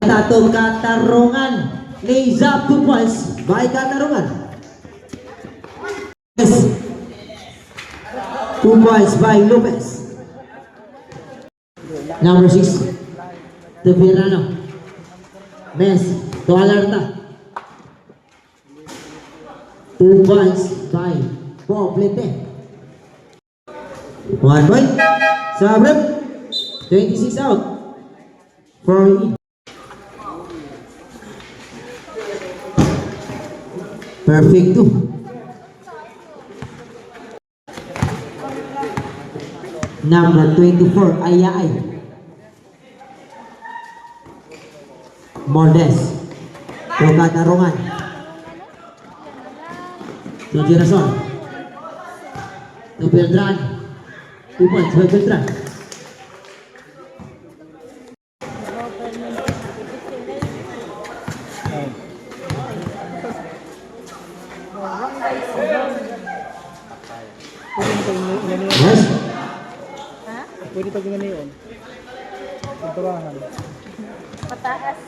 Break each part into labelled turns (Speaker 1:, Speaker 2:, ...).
Speaker 1: Tatong katarungan ni Zap 2 points by katarungan. Yes. 2 points by Lopez. Number 6 to Virano. Mes to Alerta. 2 points by Poblete. 1 point. Sabrep. 26 out. For E. Perfect 2. Number 24, Ayay. Mordes. To katarungan. To Girason. To Beltran. 2 points by Beltran. Yes.
Speaker 2: Pwede pag ngayon. Pagturahan.
Speaker 3: Pataas.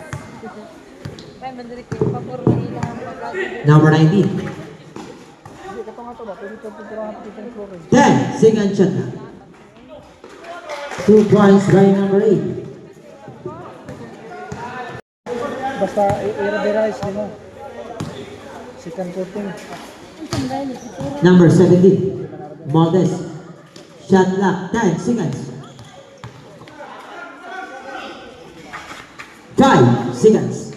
Speaker 3: Kaya mandali ko yung papuro ilang pagkakit.
Speaker 1: Number 19.
Speaker 2: Hindi, ito nga ito ba? Pwede ito pagturahan dito ng flooring.
Speaker 1: 10. Second shot na. 2 points by number 8.
Speaker 2: Basta i-ruberize din mo. Second coating.
Speaker 1: Number 17. Mordes. Shot clock 10 seconds. 5 seconds.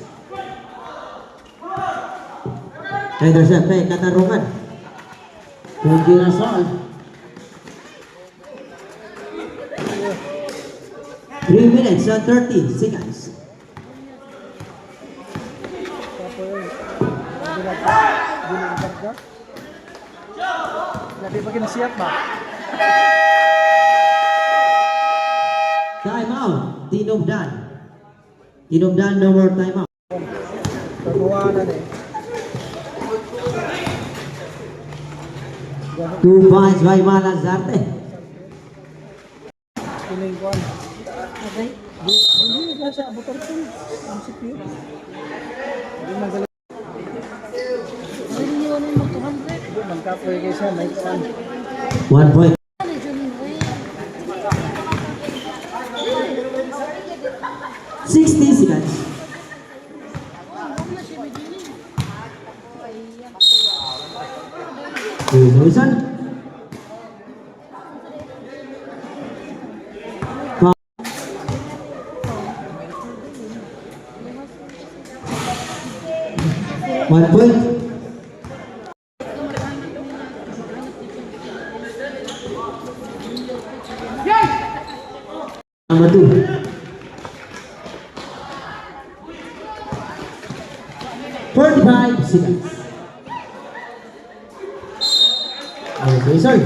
Speaker 1: Intercept by katarungan. Kung Girasol. 3 minutes and 30 seconds.
Speaker 2: Labi pa kinasiyat ba?
Speaker 1: Time out. Tinubdan. Tinubdan, no more time out.
Speaker 2: Pagkuhanan eh.
Speaker 1: 2 points by Malazarte.
Speaker 2: Piling ko.
Speaker 3: Okay.
Speaker 2: Hindi na siya abutor ko. Ang CPU. Hindi magaling.
Speaker 3: Hindi nyo naman mag-200.
Speaker 2: Hindi, magkapoy kayo siya. May sun.
Speaker 1: 1 point.
Speaker 3: Ano dyan mo eh?
Speaker 1: 60 seconds. Wilson. 1 point. Number 2. Forty-five seconds. Wilson.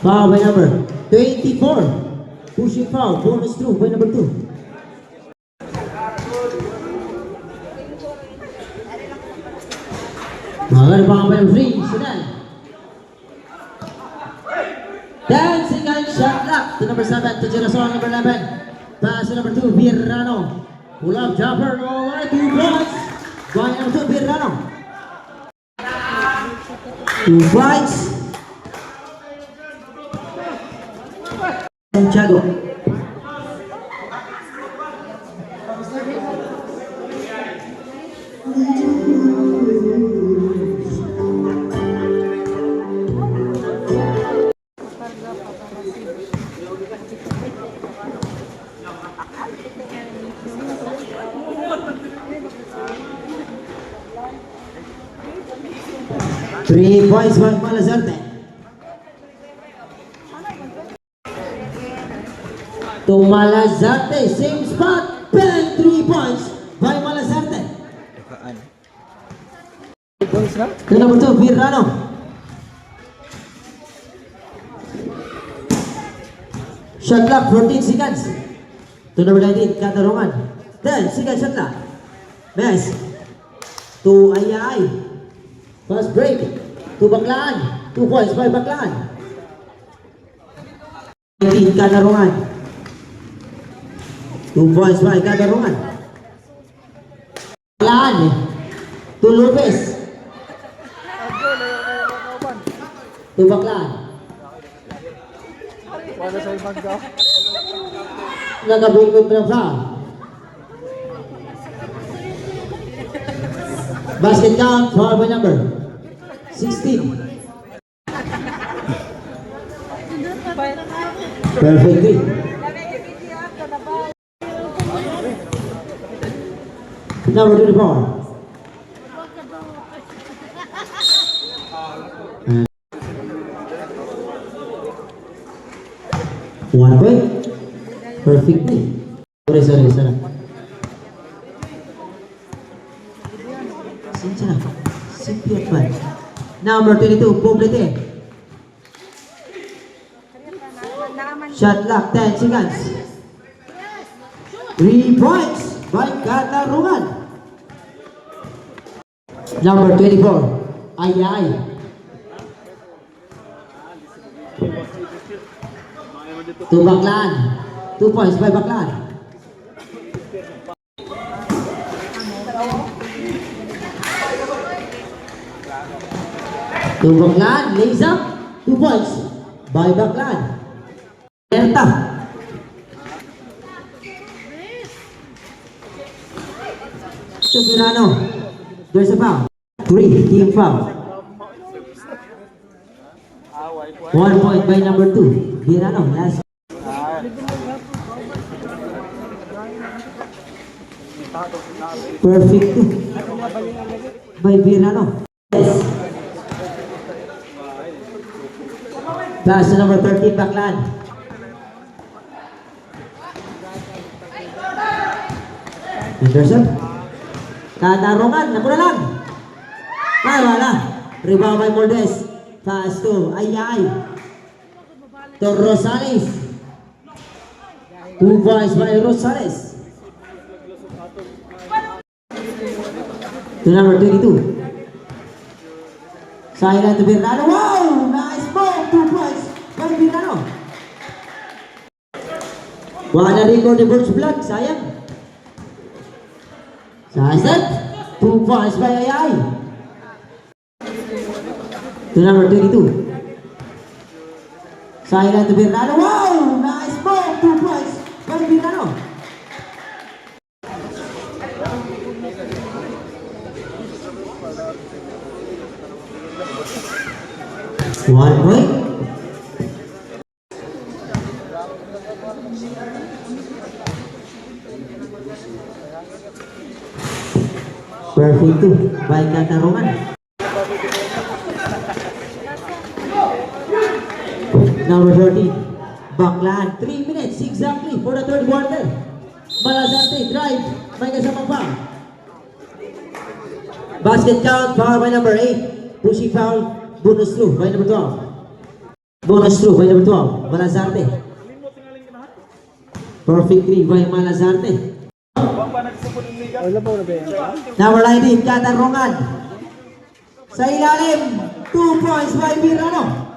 Speaker 1: Foul by number 24. Pushing foul. Bonus through by number 2. Magar pa by number 3. Sinan. 10 seconds shot clock to number 7 to Girason. Number 11. Pass to number 2. Virano. Pull up jumper. Over 2 points. By number 2. Virano. 2 points. Santiago. Three points by Malazarte. To Malazarte, same spot, pen 3 points by Malazarte.
Speaker 2: Points na?
Speaker 1: To number 2, Virano. Shot clock, 14 seconds. To number 19, Katarungan. 10 seconds shot clock. Mes. To Ayay. Fast break. To Baclaan. 2 points by Baclaan. 19 Katarungan. 2 points by Katarungan. Baklaan. 2 Lopez. 2 Baklaan.
Speaker 2: Wala sa ibang daw.
Speaker 1: Nagabingkod mo ng foul. Basket count, foul by number 16. Perfectly. Number 24. One point. Perfectly. Sorry. Sincera. Simpiat man. Number 22, Poblete. Shot clock, 10 seconds. 3 points by Katarungan. Number 24, Ayay. To Baklaan. 2 points by Baklaan. To Baklaan, lays up. 2 points by Baklaan. Erta. To Virano. There's a foul. 3, team foul. 1 point by number 2, Virano. Last. Perfect 2 by Virano. Yes. Pass to number 13, Baklaan. Anderson. Katarungan, naku na lang. Ay, wala. Rebound by Moldes. Pass to Ayay. To Rosales. 2 points by Rosales. To number 22. Silent to Virano. Wow! Nice ball! 2 points by Virano. Wala na record ni Birch Blood. Sayang. Sayang. 2 points by Ayay. To number 22. Silent to Virano. Wow! Nice ball! 2 points by Virano. One point. Perfect 2 by Katarungan. Number 13, Baklaan. 3 minutes exactly for the third quarter. Malazarte drive. May kasamang foul. Basket count, foul by number 8. Pushing foul, bonus through by number 12. Bonus through by number 12, Malazarte. Perfect 3 by Malazarte. Number 19, Katarungan. Sa ilalim, 2 points by Virano.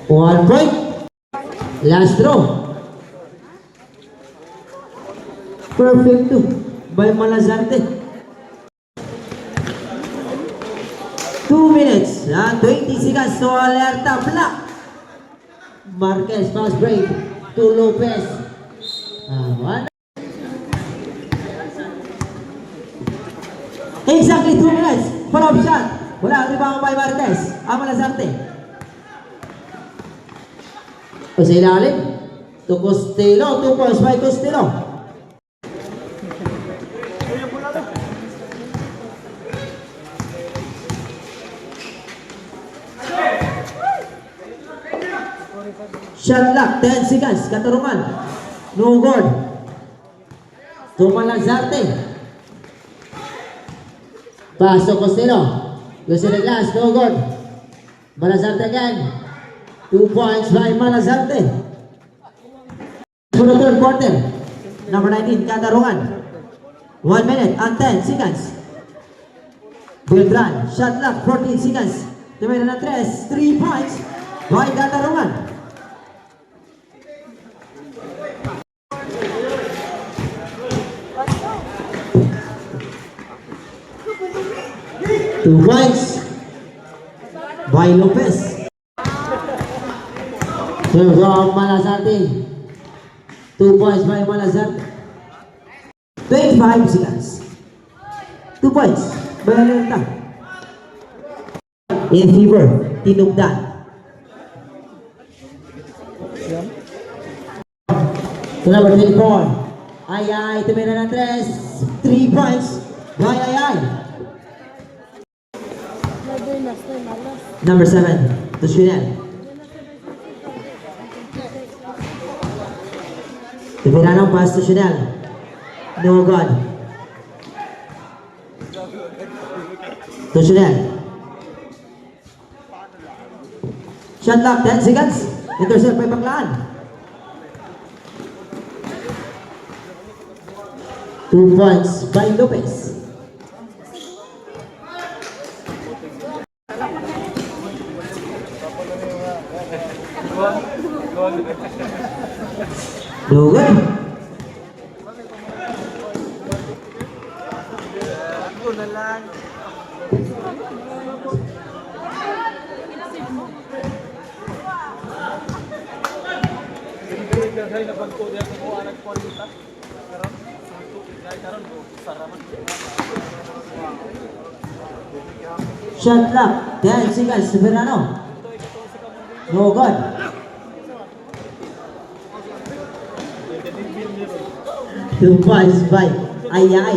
Speaker 1: One point. Last throw. Perfect 2 by Malazarte. 2 minutes and 20 seconds to alerta block. Marquez fast break to Lopez. One. Exactly 2 minutes. Follow up shot. Wala rebound by Marquez. Malazarte. O sa ilalim. To Costello. 2 points by Costello. Shot clock, 10 seconds. Katarungan. No good. To Malazarte. Pass to Costello. Goes to the glass. No good. Malazarte again. 2 points by Malazarte. To the third quarter. Number 19, Katarungan. 1 minute and 10 seconds. Beltran, shot clock, 14 seconds. Tumira ng 3 points by Katarungan. Two points by Lopez. From Malazarte. 2 points by Malazarte. 25 seconds. 2 points by Alerta. In fever, Tinugdan. To number 24. Ayay, tumira ng 3 points by Ayay. Number 7, to Chanel. Tumira ng pass to Chanel. No God. To Chanel. Shot clock, 10 seconds. Intercept by Baclaan. 2 points by Lopez. No good. Shot clock, 10 seconds, Verano. No good. Two points by Ayay.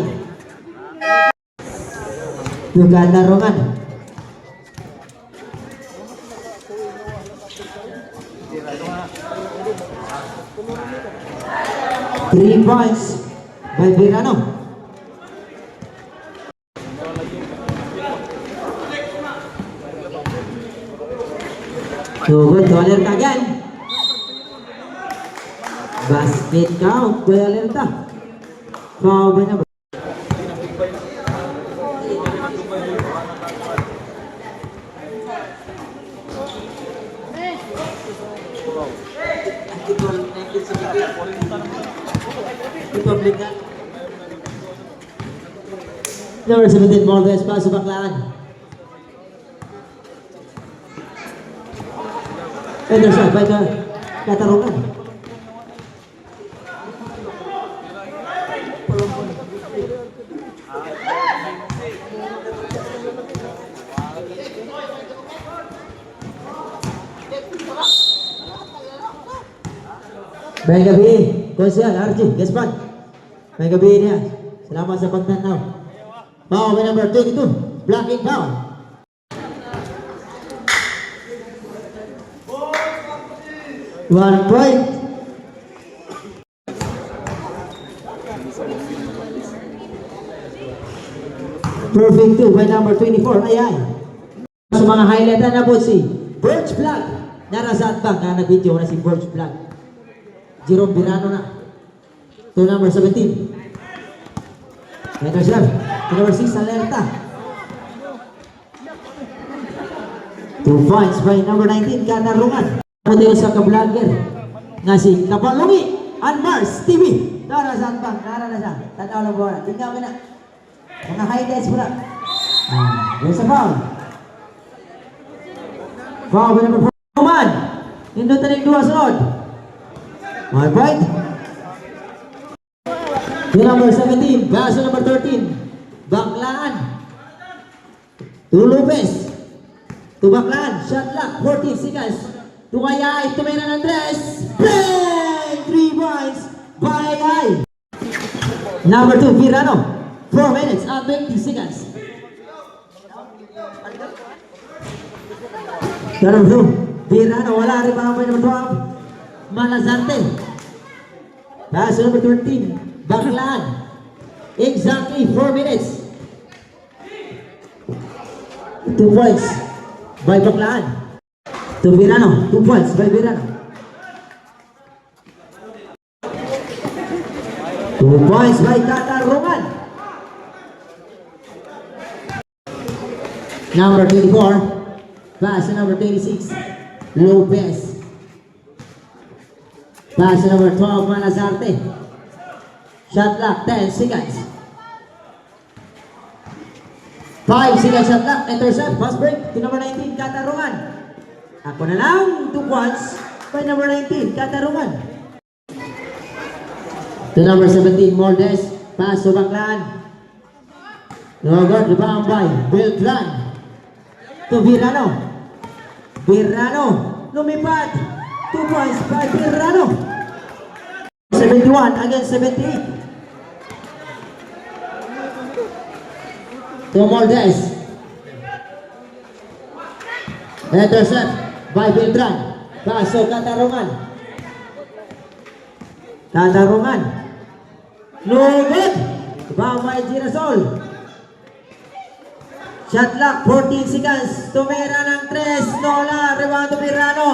Speaker 1: To Katarungan. Three points by Verano. So good to Alerta again. Basket count by Alerta. Foul by number. Number 17, Mordes pa sa Baclaan. Anderson by Katarungan. May gabi, Konsyal, Arjun, Gaspan. May gabi niya. Salamat sa pagtanaw. Foul by number 22, blocking foul. One point. Perfect 2 by number 24, Ayay. Sa mga highlight na po si Birch Vlog. Narasat ba na nag-video na si Birch Vlog? Jerome Verano na. To number 17. Anderson. To number 6, Alerta. 2 points by number 19, Katarungan. Puti sa ka-vlogger nga si Kapalungi and Mars TV. Narasat ba? Nara na siya. Tanaw lang po na. Tingnan mo na. Mga highlights mo na. Yung sa foul. Foul by number 4. Kuman. Nindot na rin 2 sunod. 1 point. To number 17. Baso number 13. Baclaan. To Lopez. To Baclaan. Shot clock. 14 seconds. To Ayay. Tumira ng 3. Bang! 3 points by Ayay. Number 2. Verano. 4 minutes and 20 seconds. Number 2. Verano. Wala rin mga number 12. Malazarte. Baso number 13. Baclaan. Exactly 4 minutes. 2 points by Baclaan. To Verano. 2 points by Verano. 2 points by Katarungan. Number 24, pass to number 26, Lopez. Pass to number 12, Manazarte. Shot clock, 10 seconds. 5 seconds shot clock, intercept, fast break to number 19, Katarungan. Ako na lang, 2 points by number 19, Katarungan. To number 17, Moldes. Pass to Baclan. No good, rebound by Beltran. To Virano. Virano. Lumipad. 2 points by Virano. 71 against 78. To Moldes. Intercept by Beltran. Pass to Katarungan. Katarungan. No good. Rebound by Girasol. Shot clock, 14 seconds. Tumira ng 3. Nola. Rebound to Pirano.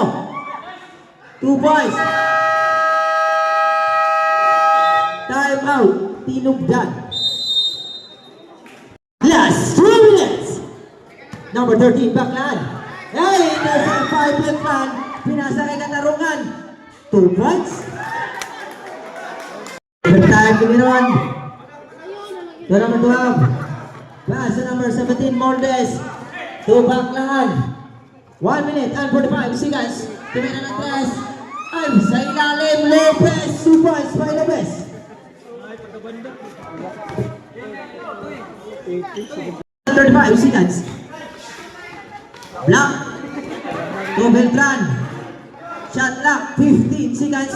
Speaker 1: 2 points. Time out. Tinugdan. Last 2 minutes. Number 13, Baclan. Hey, intercept by Baclan. Pinasa kay Katarungan. 2 points. Time to be run. To number 12. Pass to number 17, Moldes. To Baclan. 1 minute and 45 seconds. Tumira ng 3. Ay, sa ilalim, Lopez. 2 points by Lopez. 35 seconds. Block. To Beltran. Shot clock, 15 seconds.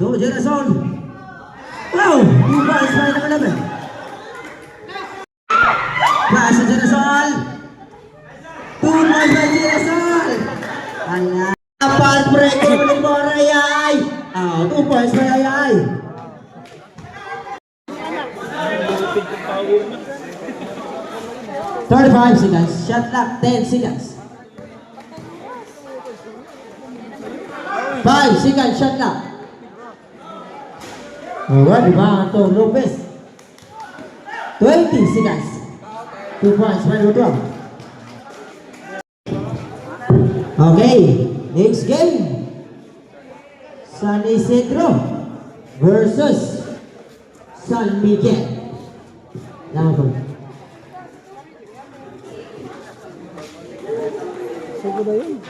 Speaker 1: To Girasol. Wow! 2 points by number 11. Pass to Girasol. 2 points by Girasol. Ala. Pass break ulit mo, Ayay. 2 points by Ayay. "35 seconds. Shot clock, 10 seconds. 5 seconds shot clock. Alright, rebound to Lopez. 20 seconds. 2 points by Rodro. Okay, next game. San Isidro versus San Miguel. Laban.
Speaker 2: Sige ba yun?